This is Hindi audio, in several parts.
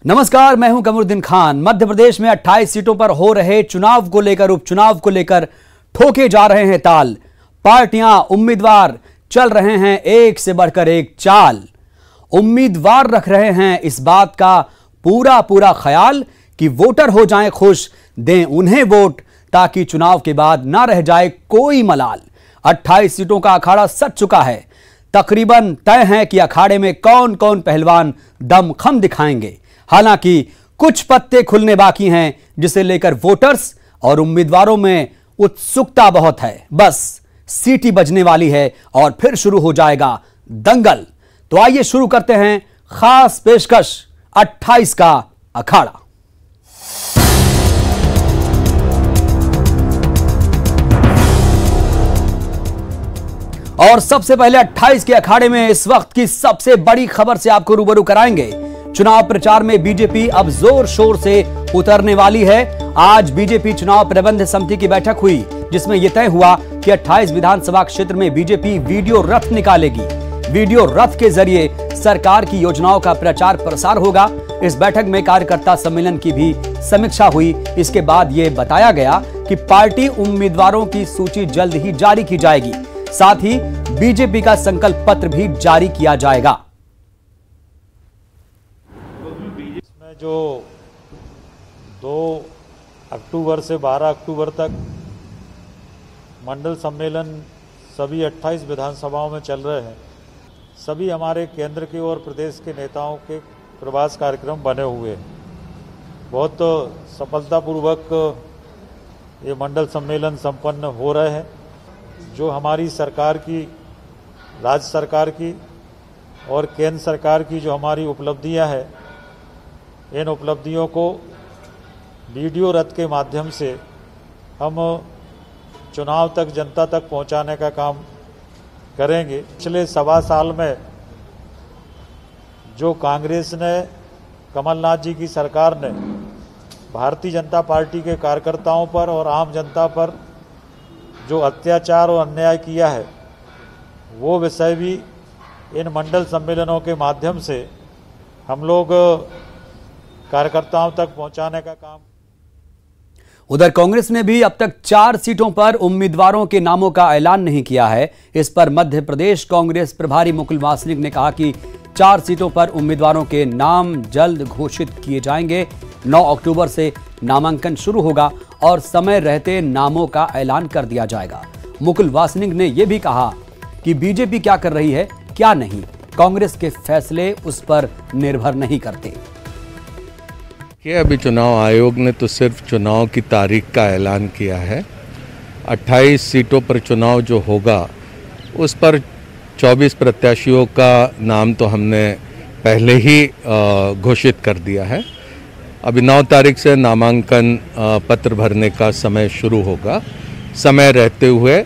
नमस्कार, मैं हूं कमरुद्दीन खान। मध्य प्रदेश में 28 सीटों पर हो रहे चुनाव को लेकर, उपचुनाव को लेकर ठोके जा रहे हैं ताल। पार्टियां, उम्मीदवार चल रहे हैं एक से बढ़कर एक चाल। उम्मीदवार रख रहे हैं इस बात का पूरा ख्याल कि वोटर हो जाएं खुश, दें उन्हें वोट ताकि चुनाव के बाद ना रह जाए कोई मलाल। 28 सीटों का अखाड़ा सज चुका है। तकरीबन तय है कि अखाड़े में कौन कौन पहलवान दमखम दिखाएंगे। हालांकि कुछ पत्ते खुलने बाकी हैं जिसे लेकर वोटर्स और उम्मीदवारों में उत्सुकता बहुत है। बस सीटी बजने वाली है और फिर शुरू हो जाएगा दंगल। तो आइए शुरू करते हैं खास पेशकश 28 का अखाड़ा। और सबसे पहले 28 के अखाड़े में इस वक्त की सबसे बड़ी खबर से आपको रूबरू कराएंगे। चुनाव प्रचार में बीजेपी अब जोर शोर से उतरने वाली है। आज बीजेपी चुनाव प्रबंध समिति की बैठक हुई जिसमें यह तय हुआ कि 28 विधानसभा क्षेत्र में बीजेपी वीडियो रथ निकालेगी। वीडियो रथ के जरिए सरकार की योजनाओं का प्रचार प्रसार होगा। इस बैठक में कार्यकर्ता सम्मेलन की भी समीक्षा हुई। इसके बाद यह बताया गया कि पार्टी उम्मीदवारों की सूची जल्द ही जारी की जाएगी। साथ ही बीजेपी का संकल्प पत्र भी जारी किया जाएगा। इसमें जो 2 अक्टूबर से 12 अक्टूबर तक मंडल सम्मेलन सभी 28 विधानसभाओं में चल रहे हैं। सभी हमारे केंद्र के और प्रदेश के नेताओं के प्रवास कार्यक्रम बने हुए हैं। बहुत सफलतापूर्वक ये मंडल सम्मेलन संपन्न हो रहे हैं। जो हमारी सरकार की, राज्य सरकार की और केंद्र सरकार की जो हमारी उपलब्धियां हैं, इन उपलब्धियों को वीडियो रथ के माध्यम से हम चुनाव तक, जनता तक पहुंचाने का काम करेंगे। पिछले 1.25 साल में जो कांग्रेस ने, कमलनाथ जी की सरकार ने भारतीय जनता पार्टी के कार्यकर्ताओं पर और आम जनता पर जो अत्याचार और अन्याय किया है, वो विषय भी इन मंडल सम्मेलनों के माध्यम से हम लोग कार्यकर्ताओं तक पहुंचाने का काम। उधर कांग्रेस ने भी अब तक 4 सीटों पर उम्मीदवारों के नामों का ऐलान नहीं किया है। इस पर मध्य प्रदेश कांग्रेस प्रभारी मुकुल वासनिक ने कहा कि 4 सीटों पर उम्मीदवारों के नाम जल्द घोषित किए जाएंगे। 9 अक्टूबर से नामांकन शुरू होगा और समय रहते नामों का ऐलान कर दिया जाएगा। मुकुल वासनिक ने यह भी कहा कि बीजेपी क्या कर रही है, क्या नहीं, कांग्रेस के फैसले उस पर निर्भर नहीं करते। अभी चुनाव आयोग ने तो सिर्फ चुनाव की तारीख का ऐलान किया है। 28 सीटों पर चुनाव जो होगा उस पर 24 प्रत्याशियों का नाम तो हमने पहले ही घोषित कर दिया है। अभी 9 तारीख से नामांकन पत्र भरने का समय शुरू होगा। समय रहते हुए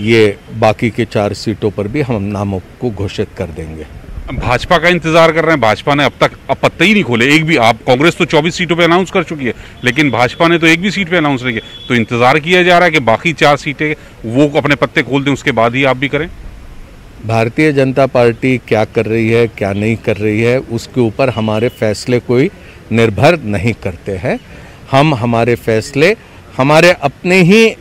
ये बाकी के 4 सीटों पर भी हम नामों को घोषित कर देंगे। भाजपा का इंतजार कर रहे हैं। भाजपा ने अब तक पत्ते ही नहीं खोले, एक भी। आप कांग्रेस तो 24 सीटों पे अनाउंस कर चुकी है, लेकिन भाजपा ने तो एक भी सीट पे अनाउंस नहीं किया। तो इंतजार किया जा रहा है कि बाकी 4 सीटें वो अपने पत्ते खोल दें, उसके बाद ही आप भी करें। भारतीय जनता पार्टी क्या कर रही है, क्या नहीं कर रही है, उसके ऊपर हमारे फैसले कोई निर्भर नहीं करते हैं। हम हमारे फैसले हमारे अपने ही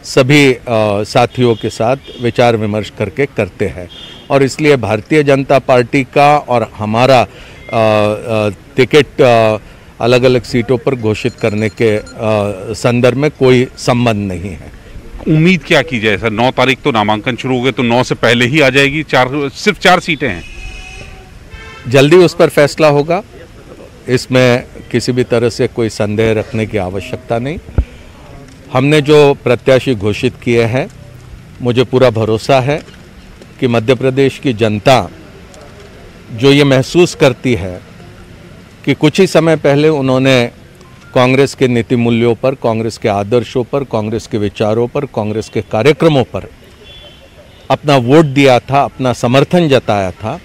सभी साथियों के साथ विचार विमर्श करके करते हैं। और इसलिए भारतीय जनता पार्टी का और हमारा टिकट अलग अलग सीटों पर घोषित करने के संदर्भ में कोई संबंध नहीं है। उम्मीद क्या की जाए सर? 9 तारीख तो नामांकन शुरू हो गए, तो 9 से पहले ही आ जाएगी। सिर्फ 4 सीटें हैं। जल्दी उस पर फैसला होगा, इसमें किसी भी तरह से कोई संदेह रखने की आवश्यकता नहीं। हमने जो प्रत्याशी घोषित किए हैं, मुझे पूरा भरोसा है कि मध्य प्रदेश की जनता जो ये महसूस करती है कि कुछ ही समय पहले उन्होंने कांग्रेस के नीति मूल्यों पर, कांग्रेस के आदर्शों पर, कांग्रेस के विचारों पर, कांग्रेस के कार्यक्रमों पर अपना वोट दिया था, अपना समर्थन जताया था,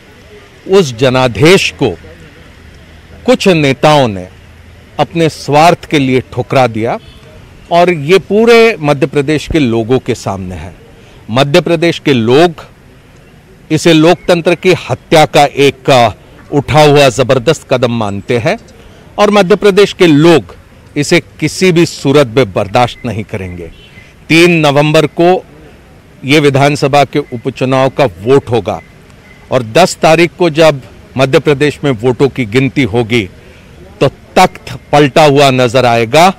उस जनादेश को कुछ नेताओं ने अपने स्वार्थ के लिए ठुकरा दिया। और ये पूरे मध्य प्रदेश के लोगों के सामने है। मध्य प्रदेश के लोग इसे लोकतंत्र की हत्या का एक उठा हुआ जबरदस्त कदम मानते हैं और मध्य प्रदेश के लोग इसे किसी भी सूरत में बर्दाश्त नहीं करेंगे। 3 नवंबर को ये विधानसभा के उपचुनाव का वोट होगा और 10 तारीख को जब मध्य प्रदेश में वोटों की गिनती होगी तो तख्त पलटा हुआ नजर आएगा।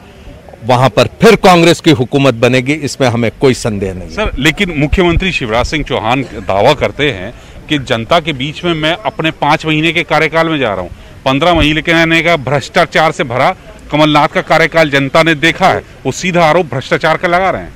वहां पर फिर कांग्रेस की हुकूमत बनेगी, इसमें हमें कोई संदेह नहीं। सर, लेकिन मुख्यमंत्री शिवराज सिंह चौहान दावा करते हैं कि जनता के बीच में मैं अपने 5 महीने के कार्यकाल में जा रहा हूं। 15 महीने का भ्रष्टाचार से भरा कमलनाथ का कार्यकाल जनता ने देखा है, वो सीधा आरोप भ्रष्टाचार का लगा रहे हैं।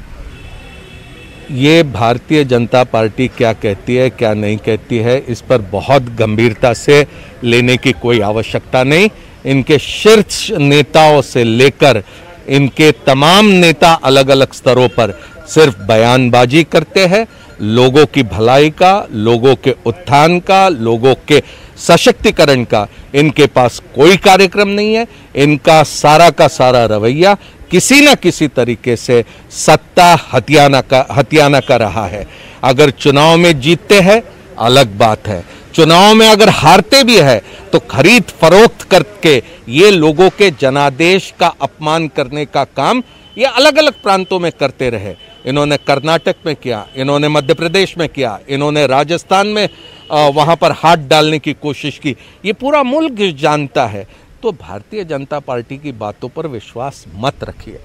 ये भारतीय जनता पार्टी क्या कहती है क्या नहीं कहती है, इस पर बहुत गंभीरता से लेने की कोई आवश्यकता नहीं। इनके शीर्ष नेताओं से लेकर इनके तमाम नेता अलग अलग स्तरों पर सिर्फ बयानबाजी करते हैं। लोगों की भलाई का, लोगों के उत्थान का, लोगों के सशक्तिकरण का इनके पास कोई कार्यक्रम नहीं है। इनका सारा का सारा रवैया किसी न किसी तरीके से सत्ता हथियाना का रहा है। अगर चुनाव में जीतते हैं अलग बात है, चुनाव में अगर हारते भी है तो खरीद फरोख्त करके ये लोगों के जनादेश का अपमान करने का काम ये अलग अलग प्रांतों में करते रहे। इन्होंने कर्नाटक में किया, इन्होंने मध्य प्रदेश में किया, इन्होंने राजस्थान में वहां पर हाथ डालने की कोशिश की। ये पूरा मुल्क जानता है। तो भारतीय जनता पार्टी की बातों पर विश्वास मत रखिए।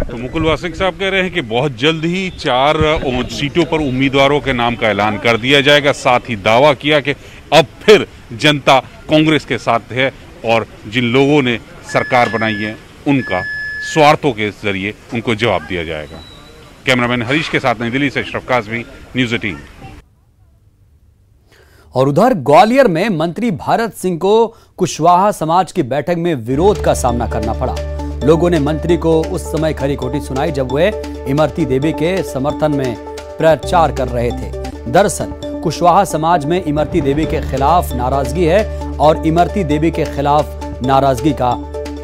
तो मुकुल वासनिक साहब कह रहे हैं कि बहुत जल्द ही 4 सीटों पर उम्मीदवारों के नाम का ऐलान कर दिया जाएगा। साथ ही दावा किया कि अब फिर जनता कांग्रेस के साथ है और जिन लोगों ने सरकार बनाई है उनका स्वार्थों के जरिए उनको जवाब दिया जाएगा। कैमरामैन हरीश के साथ नई दिल्ली से अशरफ काज़मी, न्यूज़ 18। और उधर ग्वालियर में मंत्री भारत सिंह को कुशवाहा समाज की बैठक में विरोध का सामना करना पड़ा। लोगों ने मंत्री को उस समय खरी खोटी सुनाई जब वे इमरती देवी के समर्थन में प्रचार कर रहे थे। दरअसल कुशवाहा समाज में इमरती देवी के खिलाफ नाराजगी है और इमरती देवी के खिलाफ नाराजगी का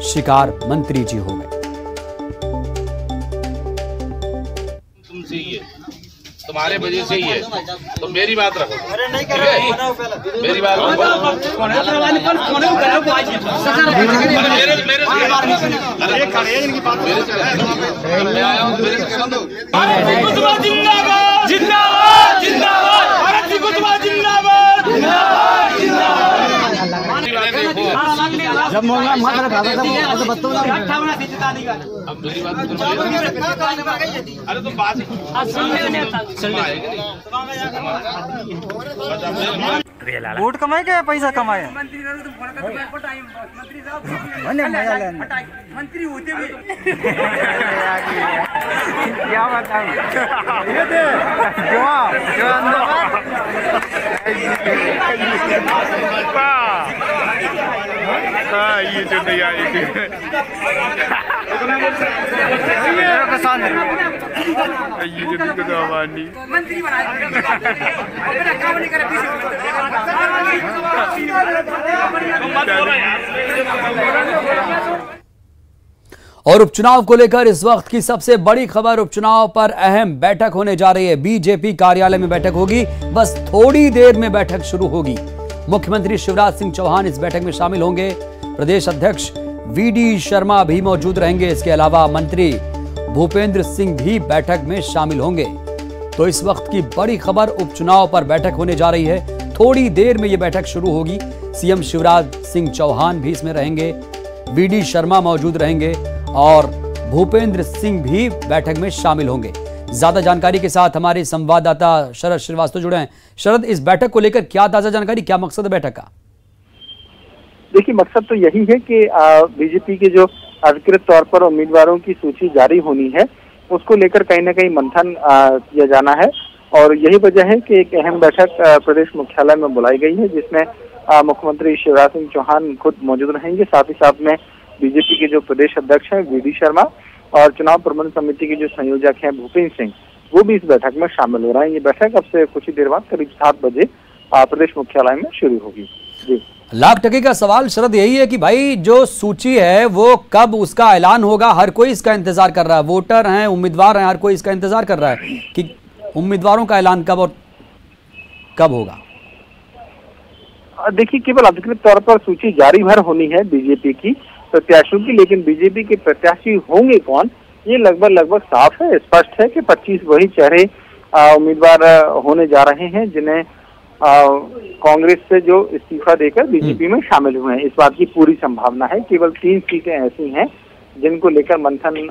शिकार मंत्री जी हो गए। तुमसे ही है, तुम्हारे वजह से ही है, तो मेरी बात रखो। अरे नहीं कर रहे, मेरी बात जब अरे तुम बात वोट कमाए क्या पैसा कमाए? मंत्री होते हुए क्या बताऊं? ये जो नहीं आई मंत्री और उपचुनाव को लेकर इस वक्त की सबसे बड़ी खबर, उपचुनाव पर अहम बैठक होने जा रही है। बीजेपी कार्यालय में बैठक होगी, बस थोड़ी देर में बैठक शुरू होगी। मुख्यमंत्री शिवराज सिंह चौहान इस बैठक में शामिल होंगे। प्रदेश अध्यक्ष वीडी शर्मा भी मौजूद रहेंगे। इसके अलावा मंत्री भूपेंद्र सिंह भी बैठक में शामिल होंगे। तो इस वक्त की बड़ी खबर, उपचुनाव पर बैठक होने जा रही है। थोड़ी देर में यह बैठक शुरू होगी। सीएम शिवराज सिंह चौहान भी इसमें रहेंगे, वीडी शर्मा मौजूद रहेंगे और भूपेंद्र सिंह भी बैठक में शामिल होंगे। ज्यादा जानकारी के साथ हमारे संवाददाता शरद श्रीवास्तव जुड़े हैं। शरद, इस बैठक को लेकर क्या ताजा जानकारी, क्या मकसद है बैठक का? देखिए, मकसद तो यही है कि बीजेपी के जो अधिकृत तौर पर उम्मीदवारों की सूची जारी होनी है उसको लेकर कहीं ना कहीं मंथन किया जाना है। और यही वजह है कि एक अहम बैठक प्रदेश मुख्यालय में बुलाई गई है, जिसमें मुख्यमंत्री शिवराज सिंह चौहान खुद मौजूद रहेंगे। साथ ही साथ में बीजेपी के जो प्रदेश अध्यक्ष हैं वीडी शर्मा और चुनाव प्रबंधन समिति के जो संयोजक हैं भूपेंद्र सिंह, वो भी इस बैठक में शामिल हो रहे हैं। ये बैठक अब से कुछ ही देर बाद करीब 7 बजे प्रदेश मुख्यालय में शुरू होगी। जी, लाख टके का सवाल शरद यही है कि भाई जो सूची है वो कब उसका ऐलान होगा? हर कोई इसका इंतजार कर रहा है, वोटर हैं, उम्मीदवार हैं, हर कोई इसका इंतजार कर रहा है कि उम्मीदवारों का ऐलान कब और कब होगा। देखिए, केवल अधिकृत तौर पर सूची जारी भर होनी है बीजेपी की प्रत्याशियों की, लेकिन बीजेपी के प्रत्याशी होंगे कौन, ये लगभग साफ है, स्पष्ट है कि 25 वही चेहरे उम्मीदवार होने जा रहे हैं जिन्हें कांग्रेस से जो इस्तीफा देकर बीजेपी में शामिल हुए हैं। इस बात की पूरी संभावना है। केवल 3 सीटें ऐसी हैं जिनको लेकर मंथन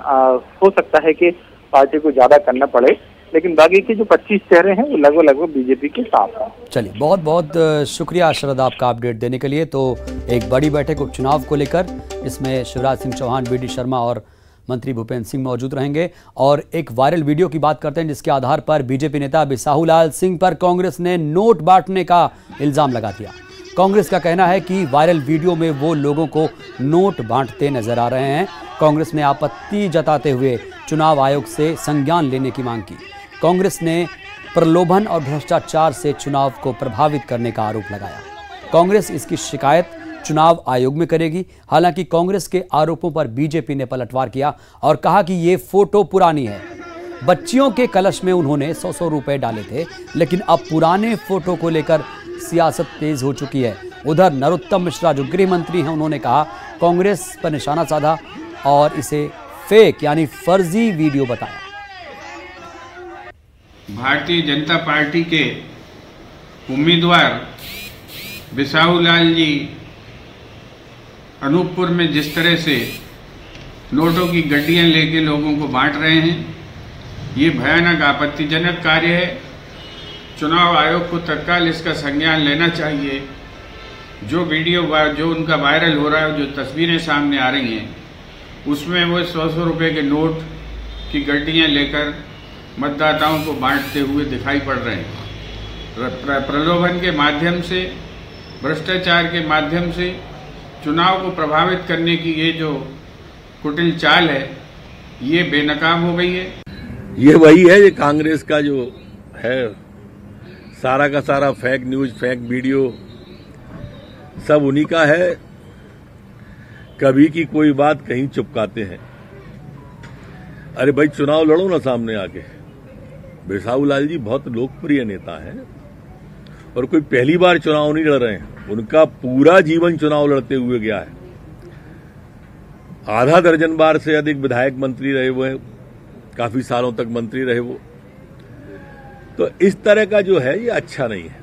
हो सकता है कि पार्टी को ज्यादा करना पड़े, लेकिन बाकी के जो 25 चेहरे हैं वो लगभग बीजेपी के साथ हैं। चलिए, बहुत बहुत शुक्रिया शरद आपका अपडेट देने के लिए। तो एक बड़ी बैठक उपचुनाव को लेकर, इसमें शिवराज सिंह चौहान, बीडी शर्मा और मंत्री भूपेंद्र सिंह मौजूद रहेंगे। और एक वायरल वीडियो की बात करते हैं जिसके आधार पर बीजेपी नेता बिसाहूलाल सिंह पर कांग्रेस ने नोट बांटने का इल्जाम लगा दिया। कांग्रेस का कहना है कि वायरल वीडियो में वो लोगों को नोट बांटते नजर आ रहे हैं। कांग्रेस ने आपत्ति जताते हुए चुनाव आयोग से संज्ञान लेने की मांग की। कांग्रेस ने प्रलोभन और भ्रष्टाचार से चुनाव को प्रभावित करने का आरोप लगाया। कांग्रेस इसकी शिकायत चुनाव आयोग में करेगी। हालांकि कांग्रेस के आरोपों पर बीजेपी ने पलटवार किया और कहा कि ये फोटो पुरानी है। बच्चियों के कलश में उन्होंने 100 रुपए डाले थे, लेकिन अब पुराने फोटो को लेकर सियासत तेज हो चुकी है। उधर नरोत्तम मिश्रा जो गृह मंत्री हैं, उन्होंने कहा कांग्रेस पर निशाना साधा और इसे फेक यानी फर्जी वीडियो बताया। भारतीय जनता पार्टी के उम्मीदवार बिसाहूलाल जी अनूपपुर में जिस तरह से नोटों की गड्डियां लेके लोगों को बांट रहे हैं, ये भयानक आपत्तिजनक कार्य है। चुनाव आयोग को तत्काल इसका संज्ञान लेना चाहिए। जो वीडियो जो उनका वायरल हो रहा है, जो तस्वीरें सामने आ रही हैं, उसमें वो 100 रुपये के नोट की गड्डियां लेकर मतदाताओं को बांटते हुए दिखाई पड़ रहे हैं। प्रलोभन के माध्यम से, भ्रष्टाचार के माध्यम से चुनाव को प्रभावित करने की ये जो कुटिल चाल है, ये बेनकाम हो गई है। ये वही है, ये कांग्रेस का जो है सारा का सारा फेक न्यूज, फेक वीडियो सब उन्हीं का है। कभी की कोई बात कहीं चुपकाते हैं। अरे भाई, चुनाव लड़ो ना सामने आके। बिसाहूलाल जी बहुत लोकप्रिय नेता हैं और कोई पहली बार चुनाव नहीं लड़ रहे हैं। उनका पूरा जीवन चुनाव लड़ते हुए गया है। आधा दर्जन बार से अधिक विधायक मंत्री रहे हुए हैं, काफी सालों तक मंत्री रहे वो। तो इस तरह का जो है ये अच्छा नहीं है।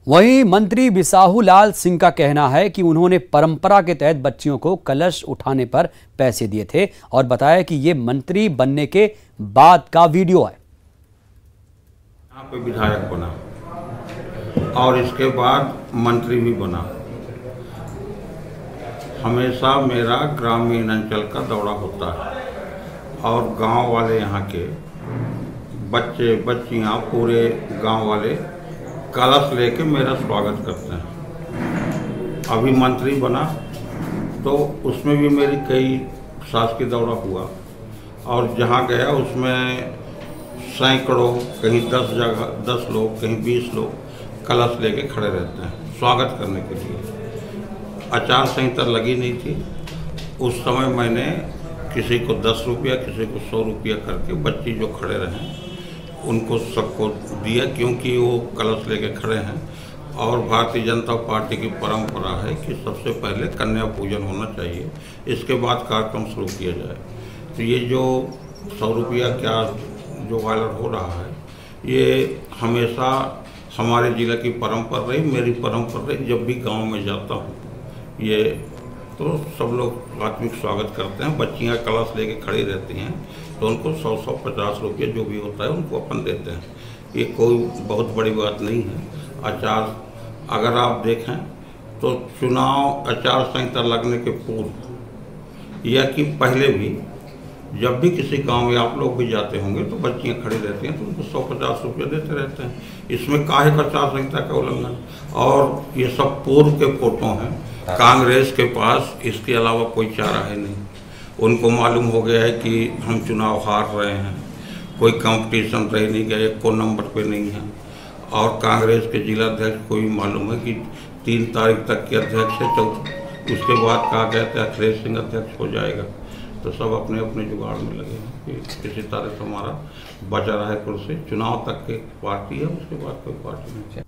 वहीं मंत्री बिसाहूलाल सिंह का कहना है कि उन्होंने परंपरा के तहत बच्चियों को कलश उठाने पर पैसे दिए थे और बताया कि ये मंत्री बनने के बाद का वीडियो है। यहाँ पे विधायक बना और इसके बाद मंत्री भी बना। हमेशा मेरा ग्रामीण अंचल का दौरा होता है और गांव वाले, यहाँ के बच्चे बच्चियाँ, पूरे गांव वाले कलश लेके मेरा स्वागत करते हैं। अभी मंत्री बना तो उसमें भी मेरी कई शासकीय दौरा हुआ और जहाँ गया उसमें सैकड़ों, कहीं 10 जगह 10 लोग, कहीं 20 लोग कलश लेके खड़े रहते हैं स्वागत करने के लिए। आचार संहिता लगी नहीं थी उस समय। मैंने किसी को 10 रुपया, किसी को 100 रुपया करके बच्ची जो खड़े रहे उनको सबको दिया, क्योंकि वो कलश लेके खड़े हैं। और भारतीय जनता पार्टी की परंपरा है कि सबसे पहले कन्या पूजन होना चाहिए, इसके बाद कार्यक्रम शुरू किया जाए। तो ये जो 100 रुपया क्या जो वायरल हो रहा है, ये हमेशा हमारे जिला की परंपरा रही, मेरी परंपरा रही। जब भी गांव में जाता हूँ ये तो सब लोग प्राथमिक स्वागत करते हैं। बच्चियाँ कलश लेके खड़ी रहती हैं तो उनको 100-100, 50 रुपये जो भी होता है उनको अपन देते हैं। ये कोई बहुत बड़ी बात नहीं है। आचार अगर आप देखें तो चुनाव आचार संहिता लगने के पूर्व या कि पहले भी जब भी किसी गांव में आप लोग भी जाते होंगे तो बच्चियां खड़ी रहती हैं तो उनको 100-50 रुपये देते रहते हैं। इसमें काहे का आचार संहिता का उल्लंघन। और ये सब पूर्व के फोटो हैं। कांग्रेस के पास इसके अलावा कोई चारा है नहीं। उनको मालूम हो गया है कि हम चुनाव हार रहे हैं, कोई कंपटीशन रह नहीं गया, को नंबर पे नहीं है। और कांग्रेस के जिलाध्यक्ष को भी मालूम है कि 3 तारीख तक के अध्यक्ष है, तो उसके बाद कहा गया था अखिलेश सिंह अध्यक्ष हो जाएगा। तो सब अपने अपने जुगाड़ में लगे हैं कि किसी तरह से हमारा बचा रहा है कुर्सी। चुनाव तक की पार्टी है, उसके बाद कोई पार्टी नहीं।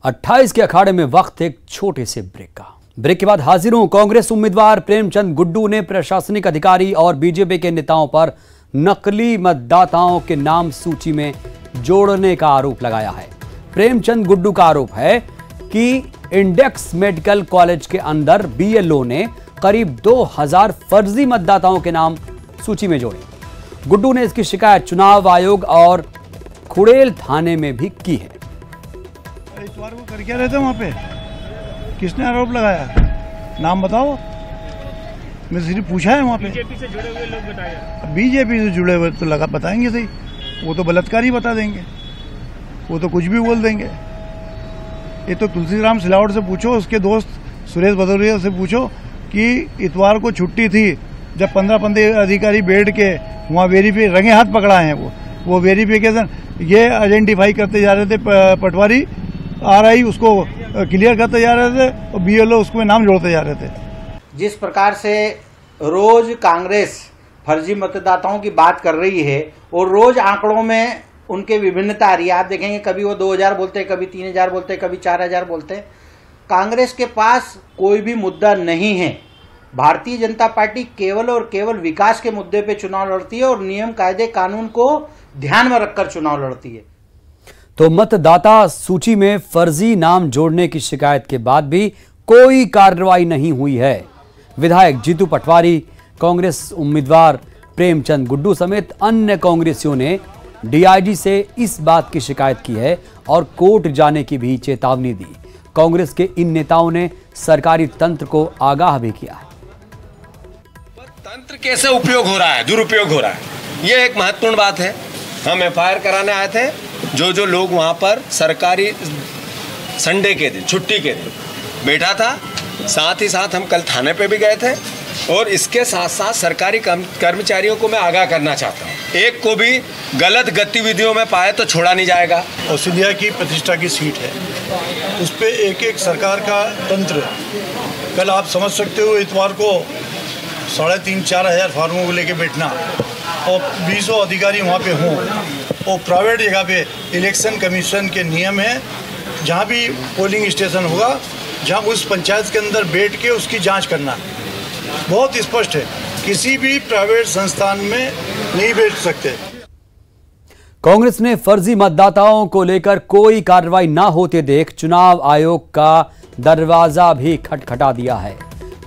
28 के अखाड़े में वक्त एक छोटे से ब्रेक का। ब्रेक के बाद हाजिर हूं। कांग्रेस उम्मीदवार प्रेमचंद गुड्डू ने प्रशासनिक अधिकारी और बीजेपी के नेताओं पर नकली मतदाताओं के नाम सूची में जोड़ने का आरोप लगाया है। प्रेमचंद गुड्डू का आरोप है कि इंडेक्स मेडिकल कॉलेज के अंदर बीएलओ ने करीब 2000 फर्जी मतदाताओं के नाम सूची में जोड़े। गुड्डू ने इसकी शिकायत चुनाव आयोग और खुड़ेल थाने में भी की है। इतवार को कर क्या रहे थे वहाँ पे? किसने आरोप लगाया? नाम बताओ। मैं सिर्फ पूछा है वहाँ पे। बीजेपी से जुड़े हुए लोग बताया। बीजेपी से जुड़े हुए तो लगा बताएंगे सही, वो तो बलात्कारी बता देंगे, वो तो कुछ भी बोल देंगे। ये तो तुलसीराम सिलावट से पूछो, उसके दोस्त सुरेश भदौरिया से पूछो कि इतवार को छुट्टी थी जब 15 अधिकारी बैठ के वहाँ वेरीफाई रंगे हाथ पकड़ा है। वो वेरिफिकेशन ये आइडेंटिफाई करते जा रहे थे, पटवारी आरआई उसको क्लियर करते जा रहे थे और बीएलओ उसको नाम जोड़ते जा रहे थे। जिस प्रकार से रोज कांग्रेस फर्जी मतदाताओं की बात कर रही है और रोज आंकड़ों में उनके विभिन्नता आ रही है। आप देखेंगे कभी वो 2000 बोलते हैं, कभी 3000 बोलते हैं, कभी 4000 बोलते हैं। कांग्रेस के पास कोई भी मुद्दा नहीं है। भारतीय जनता पार्टी केवल और केवल विकास के मुद्दे पे चुनाव लड़ती है और नियम कायदे कानून को ध्यान में रखकर चुनाव लड़ती है। तो मतदाता सूची में फर्जी नाम जोड़ने की शिकायत के बाद भी कोई कार्रवाई नहीं हुई है। विधायक जीतू पटवारी, कांग्रेस उम्मीदवार प्रेमचंद गुड्डू समेत अन्य कांग्रेसियों ने डीआईजी से इस बात की शिकायत की है और कोर्ट जाने की भी चेतावनी दी। कांग्रेस के इन नेताओं ने सरकारी तंत्र को आगाह भी किया है। तंत्र कैसे उपयोग हो रहा है, दुरुपयोग हो रहा है, ये एक महत्वपूर्ण बात है। हम एफआईआर कराने आए थे। जो लोग वहां पर सरकारी संडे के दिन, छुट्टी के दिन बैठा था, साथ ही साथ हम कल थाने पे भी गए थे और इसके साथ साथ सरकारी कर्मचारियों को मैं आगाह करना चाहता हूँ, एक को भी गलत गतिविधियों में पाए तो छोड़ा नहीं जाएगा। औसिलिया की प्रतिष्ठा की सीट है, उस पर एक सरकार का तंत्र। कल आप समझ सकते हो इतवार को 3,500-4 हज़ार फार्मों को लेके बैठना और 20 अधिकारी वहाँ पे हों और प्राइवेट जगह पे इलेक्शन कमीशन के नियम है, जहाँ भी पोलिंग स्टेशन होगा जहाँ उस पंचायत के अंदर बैठ के उसकी जांच करना बहुत स्पष्ट है। किसी भी प्राइवेट संस्थान में नहीं बैठ सकते। कांग्रेस ने फर्जी मतदाताओं को लेकर कोई कार्रवाई न होते देख चुनाव आयोग का दरवाजा भी खटखटा दिया है।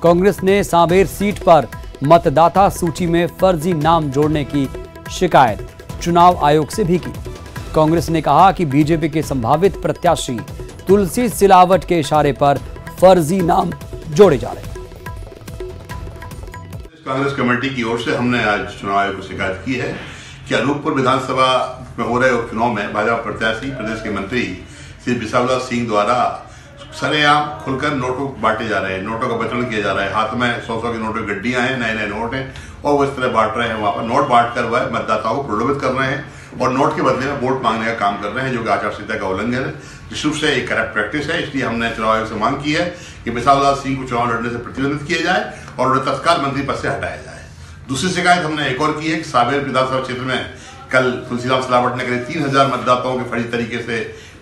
कांग्रेस ने सांवेर सीट पर मतदाता सूची में फर्जी नाम जोड़ने की शिकायत चुनाव आयोग से भी की। कांग्रेस ने कहा कि बीजेपी के संभावित प्रत्याशी तुलसी सिलावट के इशारे पर फर्जी नाम जोड़े जा रहे हैं। कांग्रेस कमेटी की ओर से हमने आज चुनाव आयोग को शिकायत की है कि अनूपपुर विधानसभा में हो रहे उपचुनाव में भाजपा प्रत्याशी प्रदेश के मंत्री श्री बिसावलाल सिंह द्वारा सरेआम खुलकर नोटों बांटे जा रहे हैं, नोटों का वितरण किया जा रहा है। हाथ में 100-100 की नोटों की गड्डियां हैं, नए नए नोट हैं और वो इस तरह बांट रहे हैं। वहां पर नोट बांट कर वह मतदाताओं को प्रलोभित कर रहे हैं और नोट के बदले में वोट मांगने का काम कर रहे हैं, जो कि आचार संहिता का उल्लंघन है, निश्चित रूप से एक करप्ट प्रैक्टिस है। इसलिए हमने चुनाव आयोग से मांग की है कि बिसावलाल सिंह को चुनाव लड़ने से प्रतिबंधित किया जाए और उन्हें तत्काल मंत्री पद से हटाया जाए। दूसरी शिकायत हमने एक और की है कि सांवेर विधानसभा क्षेत्र में कल तुलसीराम सिलावट ने करीब 3000 मतदाताओं के फर्जी तरीके से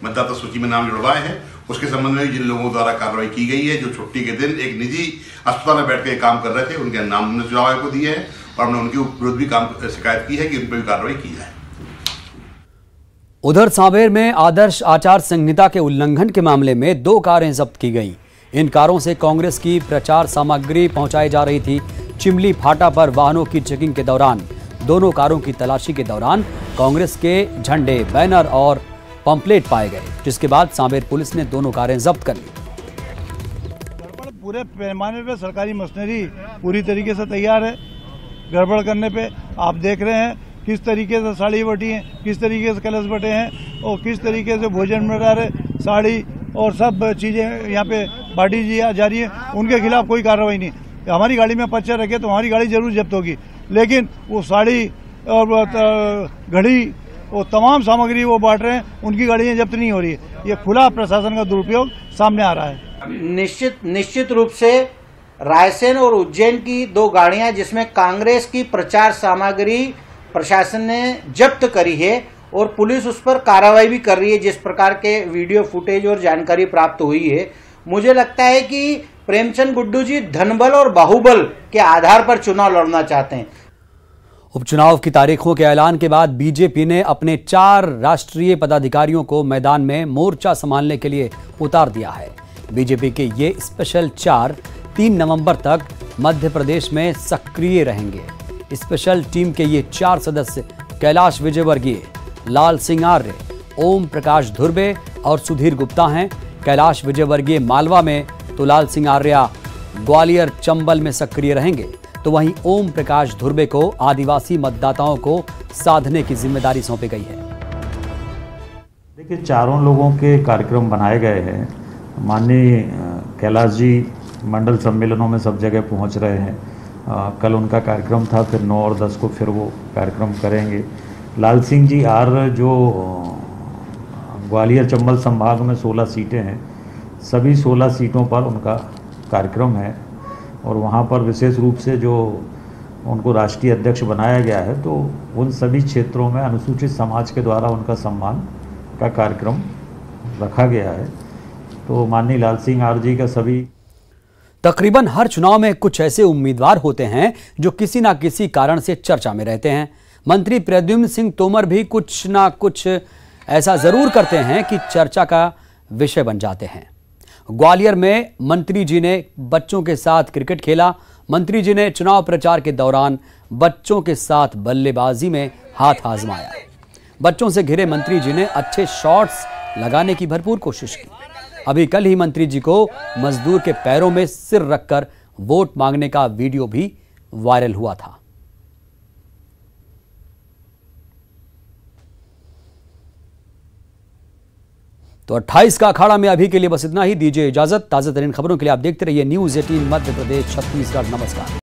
मतदाता सूची में नाम जुड़वाए हैं। उसके संबंध में जिन लोगों द्वारा कार्रवाई की गई है, जो छुट्टी के दिन एक निजी अस्पताल में बैठ कर काम कर रहे थे, उनके नाम हमने चुनाव आयोग को दिए हैं और हमने उनके विरुद्ध भी शिकायत की है कि उन पर भी कार्रवाई की जाए। उधर सांवेर में आदर्श आचार संहिता के उल्लंघन के मामले में 2 कारें जब्त की गई। इन कारों से कांग्रेस की प्रचार सामग्री पहुंचाई जा रही थी। चिमली फाटा पर वाहनों की चेकिंग के दौरान दोनों कारों की तलाशी के दौरान कांग्रेस के झंडे, बैनर और पंपलेट पाए गए, जिसके बाद सांवेर पुलिस ने दोनों कारें जब्त कर ली। पूरे पैमाने पे सरकारी मशीनरी पूरी तरीके से तैयार है। गड़बड़ करने पे आप देख रहे हैं किस तरीके से साड़ी बटी है, किस तरीके से कलश बटे हैं और किस तरीके से भोजन भंडार, साड़ी और सब चीज़ें यहाँ पे बांटी जा रही है। उनके खिलाफ कोई कार्रवाई नहीं। हमारी गाड़ी में पर्चा रखे तो हमारी गाड़ी जरूर जब्त होगी, लेकिन वो साड़ी और घड़ी वो तमाम सामग्री वो बांट रहे हैं, उनकी गाड़ियाँ जब्त नहीं हो रही है। ये खुला प्रशासन का दुरुपयोग सामने आ रहा है। निश्चित रूप से रायसेन और उज्जैन की 2 गाड़ियां जिसमें कांग्रेस की प्रचार सामग्री प्रशासन ने जब्त करी है और पुलिस उस पर कार्रवाई भी कर रही है। जिस प्रकार के वीडियो फुटेज और जानकारी प्राप्त हुई है, मुझे लगता है कि प्रेमचंद गुड्डू जी धनबल और बाहुबल के आधार पर चुनाव लड़ना चाहते हैं। उपचुनाव की तारीखों के ऐलान के बाद बीजेपी ने अपने 4 राष्ट्रीय पदाधिकारियों को मैदान में मोर्चा संभालने के लिए उतार दिया है। बीजेपी के ये स्पेशल 4 3 नवंबर तक मध्य प्रदेश में सक्रिय रहेंगे। स्पेशल टीम के ये 4 सदस्य कैलाश विजयवर्गीय, लाल सिंह आर्य, ओम प्रकाश धुर्वे और सुधीर गुप्ता हैं। कैलाश विजयवर्गीय मालवा में तो लाल सिंह आर्य ग्वालियर चंबल में सक्रिय रहेंगे, तो वहीं ओम प्रकाश धुर्वे को आदिवासी मतदाताओं को साधने की जिम्मेदारी सौंपी गई है। देखिए, चारों लोगों के कार्यक्रम बनाए गए हैं। माननीय कैलाश जी मंडल सम्मेलनों में सब जगह पहुंच रहे हैं। कल उनका कार्यक्रम था, फिर 9 और 10 को फिर वो कार्यक्रम करेंगे। लाल सिंह जी जो ग्वालियर चंबल संभाग में 16 सीटें हैं, सभी 16 सीटों पर उनका कार्यक्रम है और वहाँ पर विशेष रूप से जो उनको राष्ट्रीय अध्यक्ष बनाया गया है, तो उन सभी क्षेत्रों में अनुसूचित समाज के द्वारा उनका सम्मान का कार्यक्रम रखा गया है। तो माननीय लाल सिंह आर्य जी का सभी तकरीबन हर चुनाव में कुछ ऐसे उम्मीदवार होते हैं जो किसी ना किसी कारण से चर्चा में रहते हैं। मंत्री प्रद्युम्न सिंह तोमर भी कुछ ना कुछ ऐसा जरूर करते हैं कि चर्चा का विषय बन जाते हैं। ग्वालियर में मंत्री जी ने बच्चों के साथ क्रिकेट खेला। मंत्री जी ने चुनाव प्रचार के दौरान बच्चों के साथ बल्लेबाजी में हाथ आजमाया। बच्चों से घिरे मंत्री जी ने अच्छे शॉट्स लगाने की भरपूर कोशिश की। अभी कल ही मंत्री जी को मजदूर के पैरों में सिर रखकर वोट मांगने का वीडियो भी वायरल हुआ था। तो 28 का अखाड़ा में अभी के लिए बस इतना ही। दीजिए इजाजत। ताजा तरीन खबरों के लिए आप देखते रहिए न्यूज़ 18 मध्य प्रदेश छत्तीसगढ़। नमस्कार।